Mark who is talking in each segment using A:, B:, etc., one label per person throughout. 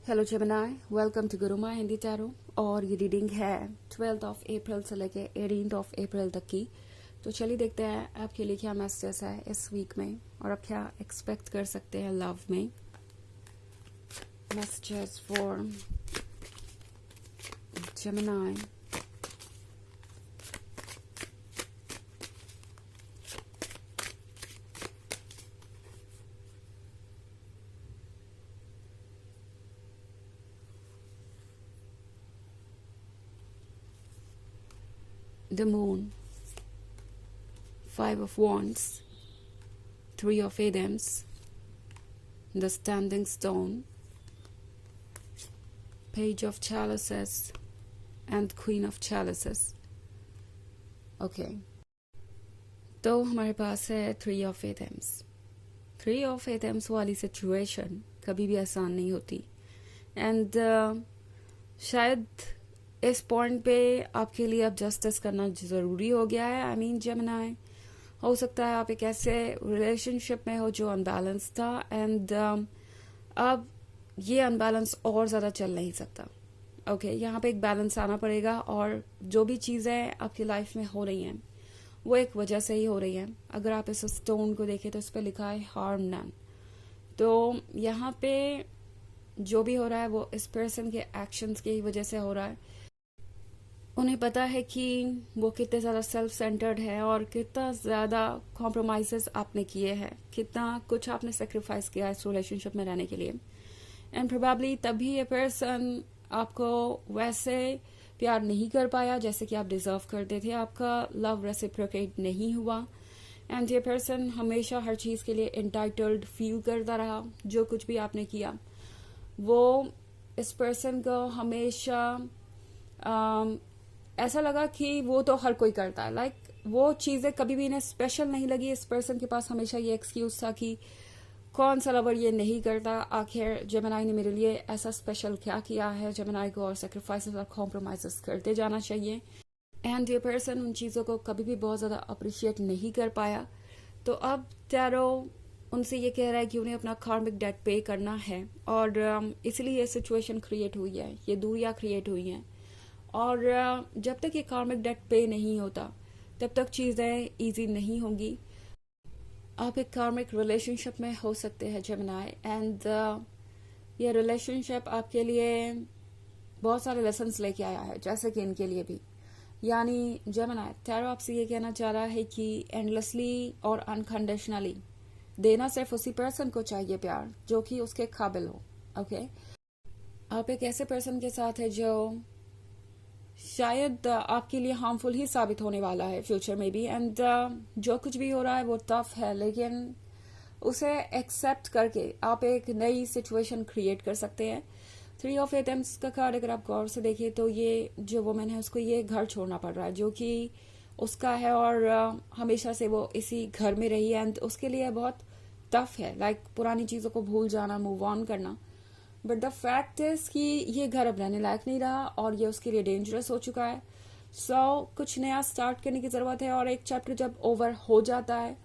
A: Hello Gemini, welcome to Guruma Hindi tarot. और ये reading है 12 अप्रैल से लेके 18 अप्रैल तक की। तो चलिए देखते हैं आपके लिए क्या मैसेज है इस वीक में और आप क्या एक्सपेक्ट कर सकते हैं लव में। Messages for Gemini. The Moon, Five of Wands, Three of Adams, The Standing Stone, Page of Chalices, and Queen of Chalices. Okay. तो हमारे पास है थ्री ऑफ एथम्स। थ्री ऑफ एथम्स वाली सिचुएशन कभी भी आसान नहीं होती एंड शायद इस पॉइंट पे आपके लिए अब जस्टिस करना ज़रूरी हो गया है। आई मीन जेमिनी, हो सकता है आप एक ऐसे रिलेशनशिप में हो जो अनबैलेंस था एंड अब ये अनबैलेंस और ज़्यादा चल नहीं सकता। ओके, यहाँ पे एक बैलेंस आना पड़ेगा और जो भी चीज़ें आपकी लाइफ में हो रही हैं वो एक वजह से ही हो रही हैं। अगर आप इस स्टोन को देखें तो इस पर लिखा है हार्म नन। तो यहाँ पे जो भी हो रहा है वो इस पर्सन के एक्शंस की वजह से हो रहा है। उन्हें पता है कि वो कितने ज़्यादा सेल्फ सेंटर्ड है और कितना ज़्यादा कॉम्प्रोमाइज़ आपने किए हैं, कितना कुछ आपने सेक्रीफाइस किया इस रिलेशनशिप में रहने के लिए। एंड प्रोबेबली तभी ये पर्सन आपको वैसे प्यार नहीं कर पाया जैसे कि आप डिजर्व करते थे। आपका लव रेसिप्रोकेट नहीं हुआ एंड ये पर्सन हमेशा हर चीज़ के लिए इंटाइटल्ड फील करता रहा। जो कुछ भी आपने किया वो इस पर्सन को हमेशा ऐसा लगा कि वो तो हर कोई करता है। लाइक वो चीज़ें कभी भी इन्हें स्पेशल नहीं लगी। इस पर्सन के पास हमेशा ये एक्सक्यूज था कि कौन सा लवर ये नहीं करता, आखिर जेमिनी ने मेरे लिए ऐसा स्पेशल क्या किया है। जेमिनी को और सेक्रीफाइसेस और कॉम्प्रोमाइजेस करते जाना चाहिए एंड ये पर्सन उन चीज़ों को कभी भी बहुत ज़्यादा अप्रिशिएट नहीं कर पाया। तो अब टैरो उनसे ये कह रहा है कि उन्हें अपना कार्मिक डेट पे करना है और इसलिए ये सिचुएशन क्रिएट हुई है, ये दूरियां क्रिएट हुई हैं। और जब तक ये कार्मिक डेट पे नहीं होता तब तक चीज़ें इजी नहीं होंगी। आप एक कार्मिक रिलेशनशिप में हो सकते हैं जेमिनी एंड ये रिलेशनशिप आपके लिए बहुत सारे लेसन्स लेके आया है, जैसे कि इनके लिए भी। यानी जेमिनी, टैरो आपसे ये कहना चाह रहा है कि एंडलेसली और अनकंडीशनली देना सिर्फ उसी पर्सन को चाहिए प्यार जो कि उसके काबिल हो। ओके, आप एक ऐसे पर्सन के साथ है जो शायद आपके लिए हार्मफुल ही साबित होने वाला है फ्यूचर में भी एंड जो कुछ भी हो रहा है वो टफ है, लेकिन उसे एक्सेप्ट करके आप एक नई सिचुएशन क्रिएट कर सकते हैं। थ्री ऑफ एटम्स का कार्ड अगर आप गौर से देखिए तो ये जो वुमेन है उसको ये घर छोड़ना पड़ रहा है जो कि उसका है और हमेशा से वो इसी घर में रही है एंड उसके लिए बहुत टफ है। लाइक पुरानी चीज़ों को भूल जाना, मूव ऑन करना। बट द फैक्ट इज कि ये घर अब रहने लायक नहीं रहा और ये उसके लिए डेंजरस हो चुका है। कुछ नया स्टार्ट करने की ज़रूरत है और एक चैप्टर जब ओवर हो जाता है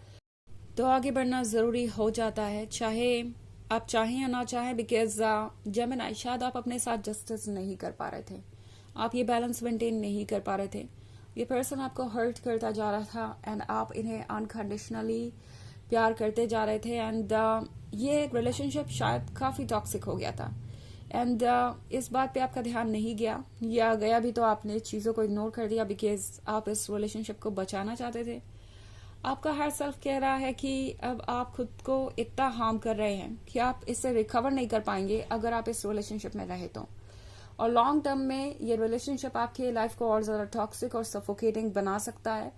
A: तो आगे बढ़ना ज़रूरी हो जाता है, चाहे आप चाहें या ना चाहें। बिकॉज जेमिनी, शायद आप अपने साथ जस्टिस नहीं कर पा रहे थे, आप ये बैलेंस मेंटेन नहीं कर पा रहे थे। ये पर्सन आपको हर्ट करता जा रहा था एंड आप इन्हें अनकंडीशनली प्यार करते जा रहे थे एंड ये रिलेशनशिप शायद काफ़ी टॉक्सिक हो गया था एंड इस बात पे आपका ध्यान नहीं गया, या गया भी तो आपने चीज़ों को इग्नोर कर दिया बिकॉज आप इस रिलेशनशिप को बचाना चाहते थे। आपका हर सेल्फ कह रहा है कि अब आप खुद को इतना हार्म कर रहे हैं कि आप इससे रिकवर नहीं कर पाएंगे अगर आप इस रिलेशनशिप में रहे तो। और लॉन्ग टर्म में ये रिलेशनशिप आपकी लाइफ को और ज़्यादा टॉक्सिक और सफोकेटिंग बना सकता है।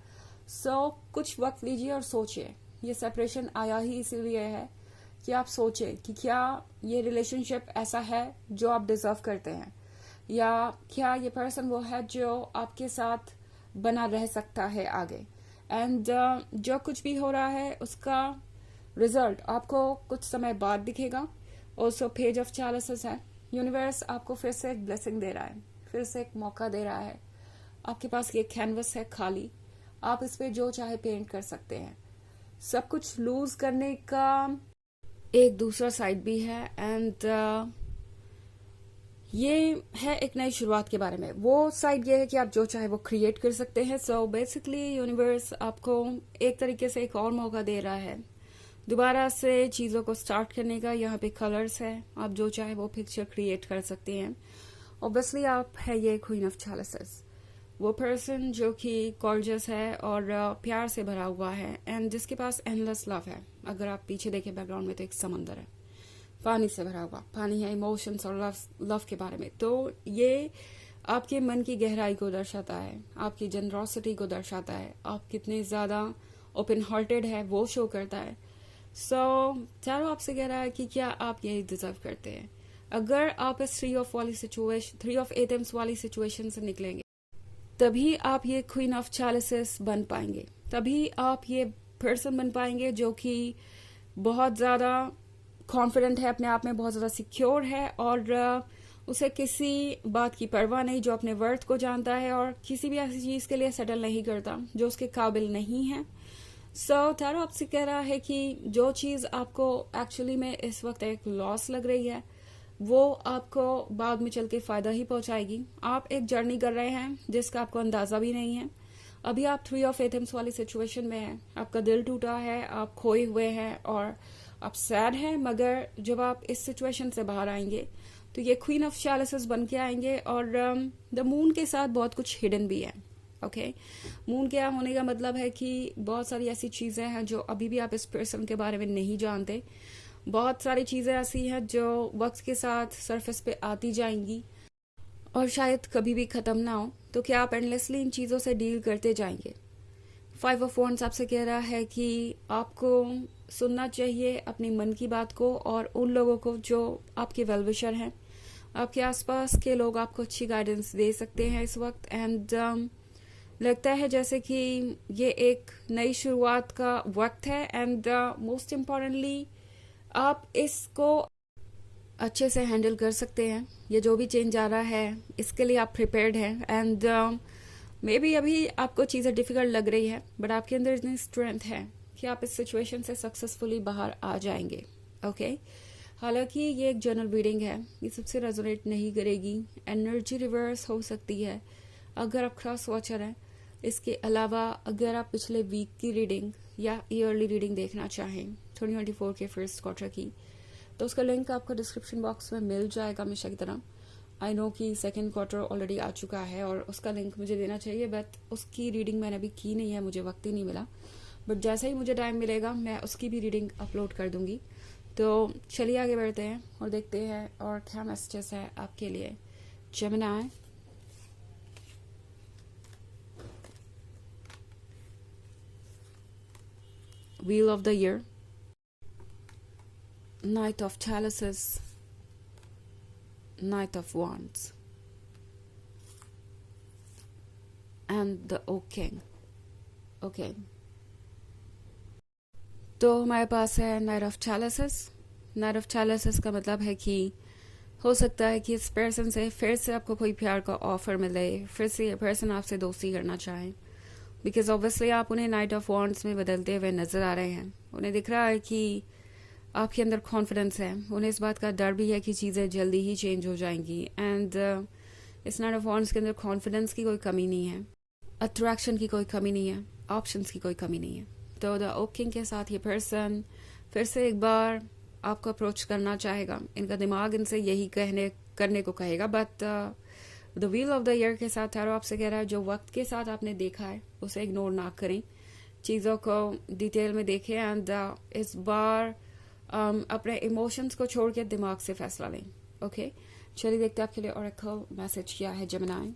A: कुछ वक्त लीजिए और सोचिए। ये सेपरेशन आया ही इसीलिए है कि आप सोचें कि क्या ये रिलेशनशिप ऐसा है जो आप डिजर्व करते हैं, या क्या ये पर्सन वो है जो आपके साथ बना रह सकता है आगे। एंड जो कुछ भी हो रहा है उसका रिजल्ट आपको कुछ समय बाद दिखेगा। ऑल्सो पेज ऑफ चैलिसेस है, यूनिवर्स आपको फिर से एक ब्लेसिंग दे रहा है, फिर से एक मौका दे रहा है। आपके पास ये कैनवस है खाली, आप इस पे जो चाहे पेंट कर सकते हैं। सब कुछ लूज करने का एक दूसरा साइड भी है एंड ये है एक नई शुरुआत के बारे में। वो साइड ये है कि आप जो चाहे वो क्रिएट कर सकते हैं। सो बेसिकली यूनिवर्स आपको एक तरीके से एक और मौका दे रहा है दोबारा से चीज़ों को स्टार्ट करने का। यहाँ पे कलर्स है, आप जो चाहे वो पिक्चर क्रिएट कर सकते हैं। ऑब्वियसली आप है ये क्वीन ऑफ चैलेसेस, वो पर्सन जो कि गॉर्जियस है और प्यार से भरा हुआ है एंड जिसके पास एंडलेस लव है। अगर आप पीछे देखें बैकग्राउंड में तो एक समंदर है, पानी से भरा हुआ, पानी है इमोशंस और लव के बारे में। तो ये आपके मन की गहराई को दर्शाता है, आपकी जनरॉसिटी को दर्शाता है, आप कितने ज़्यादा ओपन हार्टेड है वो शो करता है। सो चारों आपसे कह रहा है कि क्या आप यही डिजर्व करते हैं। अगर आप इस थ्री ऑफ एटम्स वाली सिचुएशन से निकलेंगे तभी आप ये क्वीन ऑफ चैलेसेस बन पाएंगे, तभी आप ये पर्सन बन पाएंगे जो कि बहुत ज़्यादा कॉन्फिडेंट है अपने आप में, बहुत ज़्यादा सिक्योर है और उसे किसी बात की परवाह नहीं, जो अपने वर्थ को जानता है और किसी भी ऐसी चीज़ के लिए सेटल नहीं करता जो उसके काबिल नहीं है। सो टैरो आपसे कह रहा है कि जो चीज़ आपको एक्चुअली में इस वक्त एक लॉस लग रही है वो आपको बाद में चल के फायदा ही पहुंचाएगी। आप एक जर्नी कर रहे हैं जिसका आपको अंदाजा भी नहीं है। अभी आप थ्री ऑफ एटम्स वाली सिचुएशन में हैं, आपका दिल टूटा है, आप खोए हुए हैं और आप सैड हैं, मगर जब आप इस सिचुएशन से बाहर आएंगे तो ये क्वीन ऑफ चैलेसेस बन के आएंगे और द मून के साथ बहुत कुछ हिडन भी है। ओके, मून क्या होने का मतलब है कि बहुत सारी ऐसी चीजें हैं जो अभी भी आप इस पर्सन के बारे में नहीं जानते। बहुत सारी चीजें ऐसी हैं जो वक्त के साथ सरफेस पे आती जाएंगी और शायद कभी भी खत्म ना हो। तो क्या आप एंडलेसली इन चीजों से डील करते जाएंगे। 5 ऑफ वॉन्ड्स आपसे कह रहा है कि आपको सुनना चाहिए अपनी मन की बात को और उन लोगों को जो आपके वेल विशर हैं। आपके आसपास के लोग आपको अच्छी गाइडेंस दे सकते हैं इस वक्त एंड लगता है जैसे कि ये एक नई शुरुआत का वक्त है एंड मोस्ट इम्पॉर्टेंटली आप इसको अच्छे से हैंडल कर सकते हैं। ये जो भी चेंज आ रहा है इसके लिए आप प्रिपेयर्ड हैं एंड मे बी अभी आपको चीज़ें डिफिकल्ट लग रही है बट आपके अंदर इतनी स्ट्रेंथ है कि आप इस सिचुएशन से सक्सेसफुली बाहर आ जाएंगे। ओके, हालांकि ये एक जनरल रीडिंग है, ये सबसे रेजोनेट नहीं करेगी, एनर्जी रिवर्स हो सकती है अगर आप क्रॉस वॉचर हैं। इसके अलावा अगर आप पिछले वीक की रीडिंग या ईयरली रीडिंग देखना चाहें 2024 के फर्स्ट क्वार्टर की, तो उसका लिंक आपको डिस्क्रिप्शन बॉक्स में मिल जाएगा हमेशा की तरह। आई नो कि सेकेंड क्वार्टर ऑलरेडी आ चुका है और उसका लिंक मुझे देना चाहिए बट उसकी रीडिंग मैंने अभी की नहीं है, मुझे वक्त ही नहीं मिला। बट जैसे ही मुझे टाइम मिलेगा मैं उसकी भी रीडिंग अपलोड कर दूंगी। तो चलिए आगे बढ़ते हैं और देखते हैं और क्या मैसेजेस है आपके लिए। Gemini, Wheel of the Year, Knight of Chalices, Knight of Wands and the Oak King. Okay, तो हमारे पास है नाइट ऑफ चैलेसेस। नाइट ऑफ चैलेसेस का मतलब है कि हो सकता है कि इस पर्सन से फिर से आपको कोई प्यार का ऑफर मिले, फिर से ये पर्सन आपसे दोस्ती करना चाहे, बिकॉज ऑब्वियसली आप उन्हें नाइट ऑफ वॉन्ड्स में बदलते हुए नजर आ रहे हैं। उन्हें दिख रहा है कि आपके अंदर कॉन्फिडेंस है, उन्हें इस बात का डर भी है कि चीज़ें जल्दी ही चेंज हो जाएंगी एंड इस नाइट ऑफ वॉन्ड्स के अंदर कॉन्फिडेंस की कोई कमी नहीं है, अट्रैक्शन की कोई कमी नहीं है, ऑप्शंस की कोई कमी नहीं है। तो द ओक किंग के साथ ये पर्सन फिर से एक बार आपको अप्रोच करना चाहेगा, इनका दिमाग इनसे यही करने को कहेगा। But the wheel of the year के साथ टैरो आपसे कह रहा है जो वक्त के साथ आपने देखा है उसे इग्नोर ना करें, चीज़ों को डिटेल में देखें एंड इस बार अपने इमोशंस को छोड़ के दिमाग से फैसला लें। ओके, चलिए देखते हैं आपके लिए ओरेकल मैसेज क्या है जेमिनी।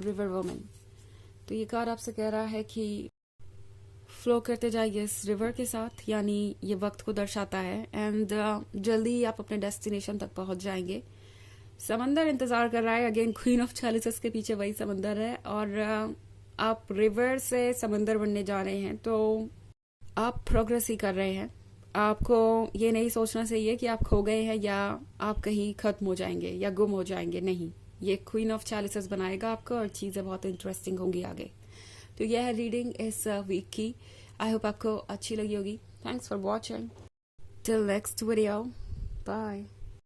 A: रिवर वुमन, तो ये कार्ड आपसे कह रहा है कि फ्लो करते जाइए इस रिवर के साथ, यानी ये वक्त को दर्शाता है एंड जल्दी ही आप अपने डेस्टिनेशन तक पहुंच जाएंगे। समंदर इंतजार कर रहा है, अगेन क्वीन ऑफ चैलेसेस के पीछे वही समंदर है और आप रिवर से समंदर बनने जा रहे हैं। तो आप प्रोग्रेस ही कर रहे हैं, आपको ये नहीं सोचना चाहिए कि आप खो गए हैं या आप कहीं खत्म हो जाएंगे या गुम हो जाएंगे, नहीं, ये क्वीन ऑफ चैलेसेस बनाएगा आपको और चीज़ें बहुत इंटरेस्टिंग होंगी आगे। तो यह है रीडिंग इस वीक की, आई होप आपको अच्छी लगी होगी। Thanks for watching. Till next video. Bye.